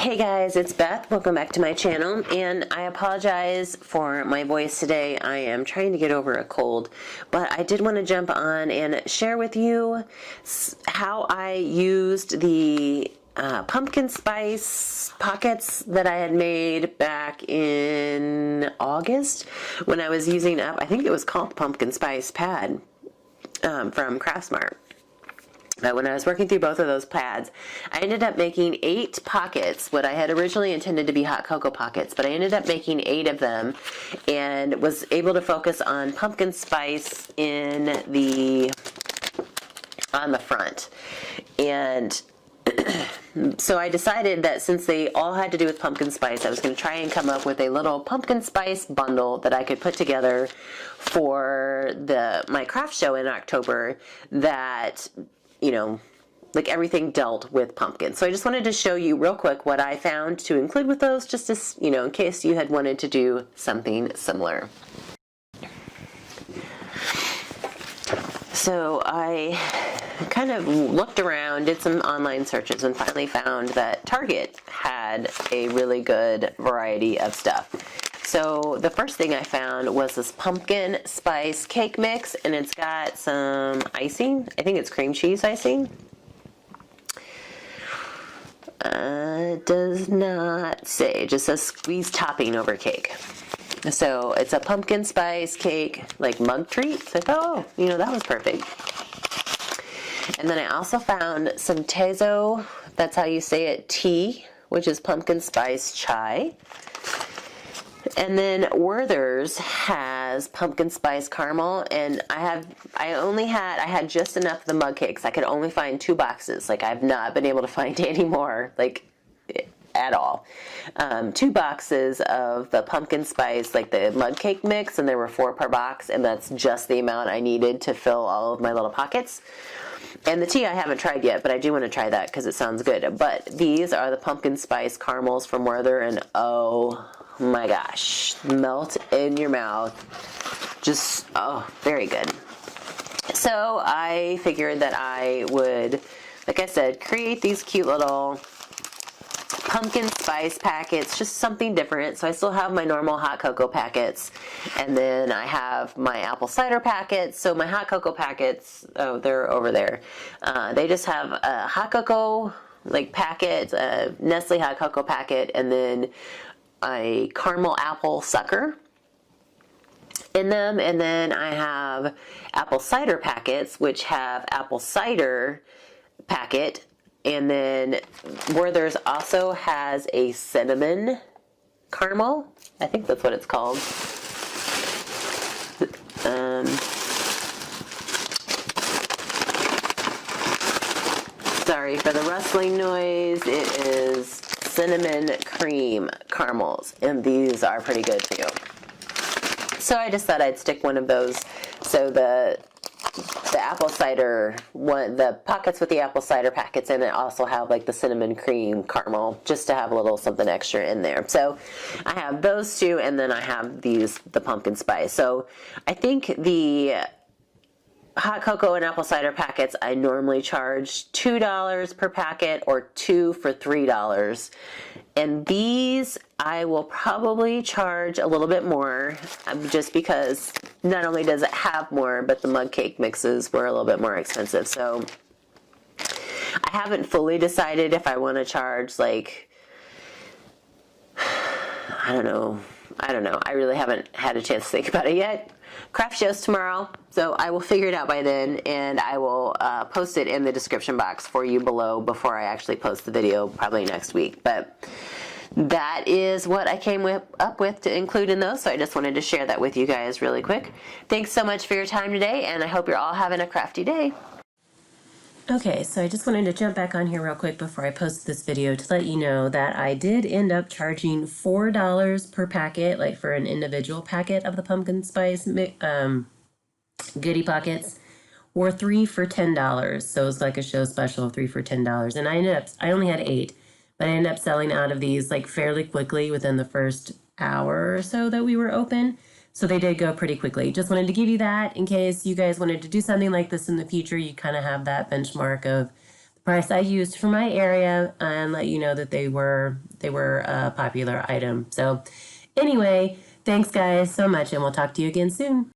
Hey guys, it's Beth. Welcome back to my channel, and I apologize for my voice today. I am trying to get over a cold, but I did want to jump on and share with you how I used the pumpkin spice pockets that I had made back in August when I was using up, I think it was called pumpkin spice pad from Craftsmart. When I was working through both of those pads, I ended up making 8 pockets, what I had originally intended to be hot cocoa pockets, but I ended up making 8 of them and was able to focus on pumpkin spice on the front. And so I decided that since they all had to do with pumpkin spice, I was going to try and come up with a little pumpkin spice bundle that I could put together for my craft show in October that, you know, like everything dealt with pumpkin. So I just wanted to show you real quick what I found to include with those, just as, you know, in case you had wanted to do something similar. So I kind of looked around, did some online searches, and finally found that Target had a really good variety of stuff. So the first thing I found was this pumpkin spice cake mix, and it's got some icing. I think it's cream cheese icing. It does not say, it just says squeezed topping over cake. So it's a pumpkin spice cake, like mug treat. So I thought, oh, you know, that was perfect. And then I also found some Tezo, that's how you say it, tea, which is pumpkin spice chai. And then Werther's has pumpkin spice caramel, and I had just enough of the mug cakes. I could only find 2 boxes. Like, I've not been able to find any more, like, at all. 2 boxes of the pumpkin spice, like the mug cake mix, and there were 4 per box, and that's just the amount I needed to fill all of my little pockets. And the tea I haven't tried yet, but I do want to try that because it sounds good. But these are the pumpkin spice caramels from Werther, and oh my gosh, melt in your mouth. Just, oh, very good. So I figured that I would, like I said, create these cute little pumpkin spice packets, just something different. So I still have my normal hot cocoa packets, and then I have my apple cider packets. So my hot cocoa packets, oh, they're over there. They just have a hot cocoa like packet, a Nestle hot cocoa packet, and then a caramel apple sucker in them. And then I have apple cider packets, which have apple cider packet. And then Werther's also has a cinnamon caramel. I think that's what it's called. Sorry for the rustling noise. It is cinnamon cream caramels, and these are pretty good too. So I just thought I'd stick one of those. So the apple cider one, the pockets with the apple cider packets in it also have like the cinnamon cream caramel, just to have a little something extra in there. So I have those 2, and then I have the pumpkin spice. So I think the hot cocoa and apple cider packets I normally charge $2 per packet, or 2 for $3. And these I will probably charge a little bit more, just because not only does it have more, but the mug cake mixes were a little bit more expensive. So I haven't fully decided if I want to charge, like, I don't know. I really haven't had a chance to think about it yet. Craft show's tomorrow, so I will figure it out by then, and I will post it in the description box for you below before I actually post the video, probably next week. But that is what I came up with to include in those, so I just wanted to share that with you guys really quick. Thanks so much for your time today, and I hope you're all having a crafty day. Okay, so I just wanted to jump back on here real quick before I post this video to let you know that I did end up charging $4 per packet, like for an individual packet of the pumpkin spice goodie pockets, or 3 for $10. So it was like a show special, 3 for $10. And I only had 8, but I ended up selling out of these like fairly quickly within the first hour or so that we were open. So they did go pretty quickly. Just wanted to give you that in case you guys wanted to do something like this in the future. You kind of have that benchmark of price I used for my area and let you know that they were a popular item. So anyway, thanks guys so much, and we'll talk to you again soon.